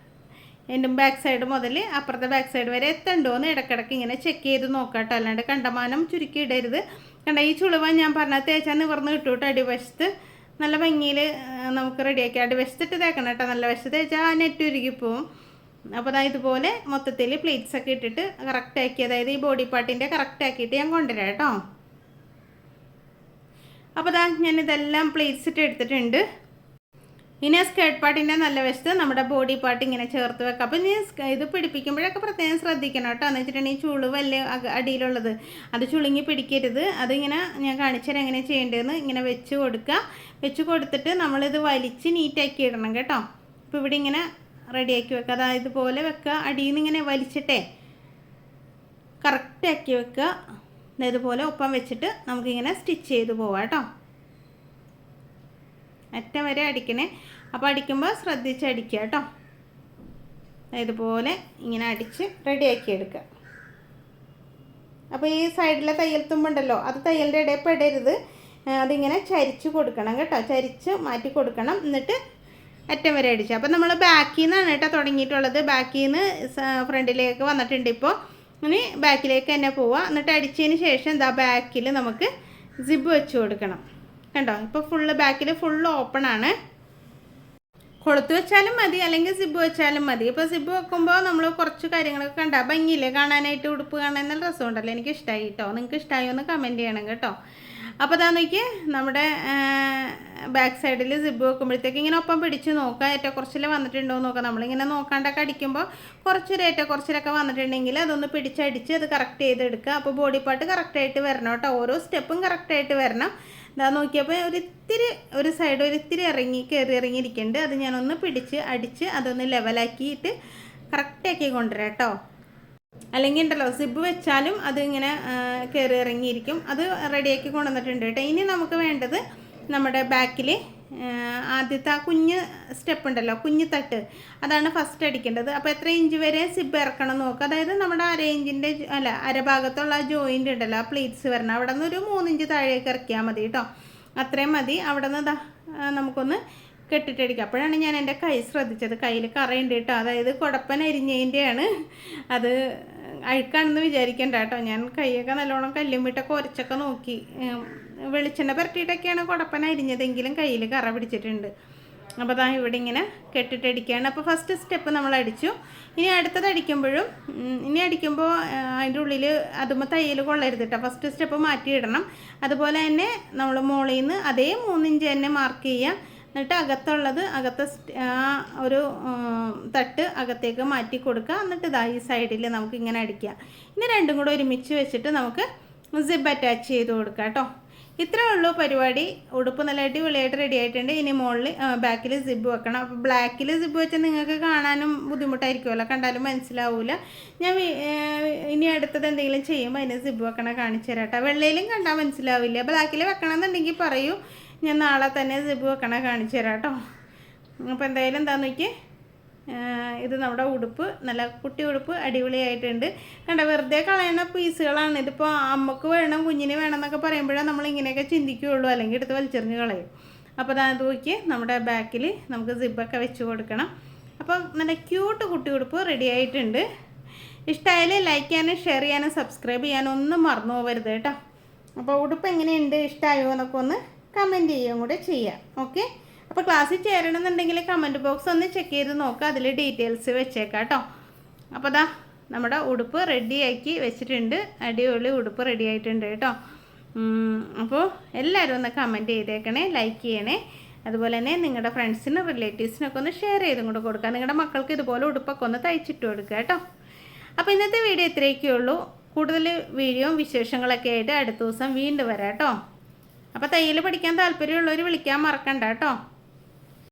എൻ്റെ ബാക്ക് സൈഡ് മുതൽ അപ്പുറത്തെ ബാക്ക് സൈഡ് വരെ എത്തണ്ടോ എന്ന് ഇടയ്ക്കിടയ്ക്ക് ഇങ്ങനെ ചെക്ക് ചെയ്ത് നോക്കാം കേട്ടോ, അല്ലാണ്ട് കണ്ടമാനം ചുരുക്കി ഇടരുത്. കണ്ട ഈ ചുളിവ ഞാൻ പറഞ്ഞത് തേച്ചാൽ നിവർന്ന് കിട്ടും കേട്ടോ. അടിവശത്ത് നല്ല ഭംഗിയിൽ നമുക്ക് റെഡിയാക്കി അടിവശത്തിട്ട് തേക്കണം കേട്ടോ. നല്ല വശത്ത് തേച്ചാൽ നെറ്റ് ഉരുകിപ്പോവും. അപ്പോൾ ഇതുപോലെ മൊത്തത്തിൽ പ്ലേറ്റ്സൊക്കെ ഇട്ടിട്ട് കറക്റ്റാക്കി, അതായത് ഈ ബോഡി പാർട്ടിൻ്റെ കറക്റ്റാക്കിയിട്ട് ഞാൻ കൊണ്ടുവരാം കേട്ടോ. അപ്പോൾ ഞാനിതെല്ലാം പ്ലേറ്റ്സ് ഇട്ട് എടുത്തിട്ടുണ്ട്. ഇനി സ്കേർട്ട് പാർട്ടിൻ്റെ നല്ല വശത്ത് നമ്മുടെ ബോഡി പാർട്ട് ഇങ്ങനെ ചേർത്ത് വെക്കാം. അപ്പോൾ ഇനി ഇത് പിടിപ്പിക്കുമ്പോഴൊക്കെ പ്രത്യേകം ശ്രദ്ധിക്കണം കേട്ടോ. എന്ന് വെച്ചിട്ടുണ്ടെങ്കിൽ ചുളിവല്ലേ അടിയിലുള്ളത്, അത് ചുളുങ്ങി പിടിക്കരുത്. അതിങ്ങനെ ഞാൻ കാണിച്ചാൽ എങ്ങനെ ചെയ്യേണ്ടതെന്ന് ഇങ്ങനെ വെച്ച് കൊടുക്കുക. വെച്ച് കൊടുത്തിട്ട് നമ്മളിത് വലിച്ച് നീറ്റാക്കി ഇടണം കേട്ടോ. അപ്പോൾ ഇവിടെ ഇങ്ങനെ റെഡിയാക്കി വെക്കുക, അതായത് ഇതുപോലെ വെക്കുക. അടിയിൽ നിന്ന് ഇങ്ങനെ വലിച്ചിട്ടേ കറക്റ്റാക്കി വെക്കുക. ഇതുപോലെ ഒപ്പം വെച്ചിട്ട് നമുക്കിങ്ങനെ സ്റ്റിച്ച് ചെയ്ത് പോവാം കേട്ടോ. അറ്റം വരെ അടിക്കണേ. അപ്പോൾ അടിക്കുമ്പോൾ ശ്രദ്ധിച്ച് അടിക്കുക കേട്ടോ. ഇതുപോലെ ഇങ്ങനെ അടിച്ച് റെഡിയാക്കി എടുക്കുക. അപ്പോൾ ഈ സൈഡിലെ തയ്യൽ തുമ്പുണ്ടല്ലോ, അത് തയ്യലിൻ്റെ ഇടയിൽ പെടരുത്. അതിങ്ങനെ ചരിച്ച് കൊടുക്കണം കേട്ടോ, ചരിച്ച് മാറ്റി കൊടുക്കണം. എന്നിട്ട് അറ്റം വരെ അടിച്ചു. അപ്പോൾ നമ്മൾ ബാക്കിൽ നിന്നാണ് കേട്ടോ തുടങ്ങിയിട്ടുള്ളത്. ബാക്കിൽ നിന്ന് ഫ്രണ്ടിലേക്ക് വന്നിട്ടുണ്ട്. ഇപ്പോൾ ഇനി ബാക്കിലേക്ക് തന്നെ പോവുക. എന്നിട്ട് അടിച്ചതിന് ശേഷം എന്താ ബാക്കിൽ നമുക്ക് സിബ് വെച്ച് കൊടുക്കണം. കണ്ടോ, ഇപ്പോൾ ഫുള്ള് ബാക്കിൽ ഫുള്ള് ഓപ്പൺ ആണ്. കൊളുത്ത് വെച്ചാലും മതി, അല്ലെങ്കിൽ സിബ് വെച്ചാലും മതി. ഇപ്പോൾ സിബ് വെക്കുമ്പോൾ നമ്മൾ കുറച്ച് കാര്യങ്ങളൊക്കെ കണ്ടാൽ ഭംഗിയില്ലേ കാണാനായിട്ട്, ഉടുപ്പ് കാണാൻ നല്ല രസമുണ്ടല്ലോ. എനിക്ക് ഇഷ്ടമായി കേട്ടോ. നിങ്ങൾക്ക് ഇഷ്ടമായി ഒന്ന് കമൻറ്റ് ചെയ്യണം കേട്ടോ. അപ്പോൾ നോക്കി നമ്മുടെ ബാക്ക് സൈഡിൽ സിബ് വെക്കുമ്പോഴത്തേക്ക് ഇങ്ങനെ ഒപ്പം പിടിച്ച് നോക്കുക. ഏറ്റക്കുറച്ചിൽ വന്നിട്ടുണ്ടോ എന്ന് നോക്കുക. നമ്മളിങ്ങനെ നോക്കാണ്ടൊക്കെ അടിക്കുമ്പോൾ കുറച്ചൊരു ഏറ്റക്കുറച്ചിലൊക്കെ വന്നിട്ടുണ്ടെങ്കിൽ അതൊന്ന് പിടിച്ചടിച്ച് അത് കറക്റ്റ് ചെയ്തെടുക്കുക. അപ്പോൾ ബോഡി പാർട്ട് കറക്റ്റായിട്ട് വരണം കേട്ടോ. ഓരോ സ്റ്റെപ്പും കറക്റ്റായിട്ട് വരണം. ഇതാ നോക്കിയപ്പോൾ ഒരു സൈഡ് ഒരിത്തിരി കയറി ഇറങ്ങിയിരിക്കുന്നുണ്ട്. അത് ഞാനൊന്ന് പിടിച്ച് അടിച്ച് അതൊന്ന് ലെവലാക്കിയിട്ട് കറക്റ്റാക്കി കൊണ്ടുവരാം കേട്ടോ. അല്ലെങ്കിൽ ഉണ്ടല്ലോ സിബ് വെച്ചാലും അതിങ്ങനെ കയറി ഇറങ്ങിയിരിക്കും. അത് റെഡിയാക്കി കൊണ്ടുവന്നിട്ടുണ്ട് കേട്ടോ. ഇനി നമുക്ക് വേണ്ടത് നമ്മുടെ ബാക്കിൽ ആദ്യത്തെ ആ കുഞ്ഞ് സ്റ്റെപ്പ് ഉണ്ടല്ലോ, കുഞ്ഞ് തട്ട്, അതാണ് ഫസ്റ്റ് അടിക്കേണ്ടത്. അപ്പോൾ എത്ര ഇഞ്ച് വരെ സിബ് ഇറക്കണം നോക്കുക. അതായത് നമ്മുടെ അരഭാഗത്തുള്ള ആ ജോയിൻ്റ് ഉണ്ടല്ലോ, ആ പ്ലീറ്റ്സ് വരണം, അവിടെ നിന്ന് ഒരു 3 ഇഞ്ച് താഴേക്ക് ഇറക്കിയാൽ മതി കേട്ടോ. അത്രയും മതി. അവിടെ നിന്ന് നമുക്കൊന്ന് കെട്ടിട്ടടിക്കുക. അപ്പോഴാണ് ഞാൻ എൻ്റെ കൈ ശ്രദ്ധിച്ചത്, കയ്യിൽ കറയുണ്ട് കേട്ടോ. അതായത് കുടപ്പൻ അരിഞ്ഞതിൻ്റെയാണ്. അത് അഴുക്കാണെന്ന് വിചാരിക്കണ്ട കേട്ടോ. ഞാൻ കൈയൊക്കെ നല്ലോണം കല്ലുമ്മിട്ടൊക്കെ ഉരച്ചൊക്കെ നോക്കി, വെളിച്ചെണ്ണ പുരട്ടിയിട്ടൊക്കെയാണ് കുടപ്പൻ അരിഞ്ഞതെങ്കിലും കയ്യിൽ കറ പിടിച്ചിട്ടുണ്ട്. അപ്പോൾ ഇവിടെ ഇങ്ങനെ കെട്ടിട്ടടിക്കുകയാണ്. അപ്പോൾ ഫസ്റ്റ് സ്റ്റെപ്പ് നമ്മൾ അടിച്ചു. ഇനി അടുത്തത് അടിക്കുമ്പോഴും അടിക്കുമ്പോൾ അതിൻ്റെ ഉള്ളിൽ അതുമ്പോൾ തയ്യൽ കൊള്ളരുത് കേട്ടോ. ഫസ്റ്റ് സ്റ്റെപ്പ് മാറ്റിയിടണം. അതുപോലെ തന്നെ നമ്മൾ മുകളിൽ നിന്ന് അതേ 3 ഇഞ്ച് തന്നെ മാർക്ക് ചെയ്യുക. എന്നിട്ട് അകത്തെ ഒരു തട്ട് അകത്തേക്ക് മാറ്റി കൊടുക്കുക. എന്നിട്ട് ഈ സൈഡിൽ നമുക്ക് ഇങ്ങനെ അടിക്കുക. ഇനി രണ്ടും കൂടെ ഒരുമിച്ച് വെച്ചിട്ട് നമുക്ക് സിബ് അറ്റാച്ച് ചെയ്ത് കൊടുക്കുക കേട്ടോ. ഇത്രേ ഉള്ളൂ പരിപാടി. ഉടുപ്പ് നല്ല അടിപൊളിയായിട്ട് റെഡി ആയിട്ടുണ്ട്. ഇനി മുകളിൽ ബാക്കിൽ സിബ് വെക്കണം. അപ്പോൾ ബ്ലാക്കിൽ സിബ് വെച്ചാൽ നിങ്ങൾക്ക് കാണാനും ബുദ്ധിമുട്ടായിരിക്കുമല്ലോ, കണ്ടാലും മനസ്സിലാവില്ല. ഞാൻ ഇനി അടുത്തത് എന്തെങ്കിലും ചെയ്യുമ്പോൾ അതിന് സിബ് വെക്കണം കാണിച്ചു തരാം കേട്ടോ. വെള്ളയിലും കണ്ടാൽ മനസ്സിലാവില്ല. ബ്ലാക്കിൽ വെക്കണമെന്നുണ്ടെങ്കിൽ പറയൂ, ഞാൻ നാളെ തന്നെ സിബ് വെക്കണം കാണിച്ചു തരാം കേട്ടോ. അപ്പോൾ എന്തായാലും എന്താണെന്ന് നോക്കി, ഇത് നമ്മുടെ ഉടുപ്പ് നല്ല കുട്ടി ഉടുപ്പ് അടിപൊളിയായിട്ടുണ്ട്. കണ്ട, വെറുതെ കളയുന്ന പീസുകളാണ്. ഇതിപ്പോൾ അമ്മക്ക് വേണം കുഞ്ഞിന് വേണം എന്നൊക്കെ പറയുമ്പോഴാണ് നമ്മൾ ഇങ്ങനെയൊക്കെ ചിന്തിക്കുകയുള്ളൂ, അല്ലെങ്കിൽ എടുത്ത് വലിച്ചെറിഞ്ഞ് കളയും. അപ്പോൾ അത് നോക്കി നമ്മുടെ ബാക്കിൽ നമുക്ക് സിബൊക്കെ വെച്ച് കൊടുക്കണം. അപ്പോൾ നല്ല ക്യൂട്ട് കുട്ടി ഉടുപ്പ് റെഡി ആയിട്ടുണ്ട്. ഇഷ്ടമായാലും ലൈക്ക് ചെയ്യാനും ഷെയർ ചെയ്യാനും സബ്സ്ക്രൈബ് ചെയ്യാനും ഒന്നും മറന്നു പോകരുത് കേട്ടോ. അപ്പോൾ ഉടുപ്പ് എങ്ങനെയുണ്ട്, ഇഷ്ടമായോ എന്നൊക്കെ ഒന്ന് കമൻറ്റ് ചെയ്യുകയും കൂടെ ചെയ്യാം. ഓക്കെ, അപ്പോൾ ക്ലാസ്സിൽ ചേരണമെന്നുണ്ടെങ്കിൽ കമൻറ്റ് ബോക്സ് ഒന്ന് ചെക്ക് ചെയ്ത് നോക്കുക, അതിൽ ഡീറ്റെയിൽസ് വെച്ചേക്കാം കേട്ടോ. അപ്പോൾ ദാ നമ്മുടെ ഉടുപ്പ് റെഡിയാക്കി വെച്ചിട്ടുണ്ട്. അടിപൊളി ഉടുപ്പ് റെഡി ആയിട്ടുണ്ട് കേട്ടോ. അപ്പോൾ എല്ലാവരും ഒന്ന് കമൻറ്റ് ചെയ്തേക്കണേ, ലൈക്ക് ചെയ്യണേ. അതുപോലെ തന്നെ നിങ്ങളുടെ ഫ്രണ്ട്സിനും റിലേറ്റീവ്സിനൊക്കെ ഒന്ന് ഷെയർ ചെയ്തും കൂടെ കൊടുക്കുക. നിങ്ങളുടെ മക്കൾക്ക് ഇതുപോലെ ഉടുപ്പൊക്കെ ഒന്ന് തയ്ച്ചിട്ട് കൊടുക്കുക കേട്ടോ. അപ്പോൾ ഇന്നത്തെ വീഡിയോ ഇത്രയൊക്കെ ഉള്ളൂ. കൂടുതൽ വീഡിയോയും വിശേഷങ്ങളൊക്കെ ആയിട്ട് അടുത്ത ദിവസം വീണ്ടും വരാം കേട്ടോ. അപ്പോൾ തയ്യൽ പഠിക്കാൻ താല്പര്യമുള്ളവർ വിളിക്കാൻ മറക്കണ്ട കേട്ടോ.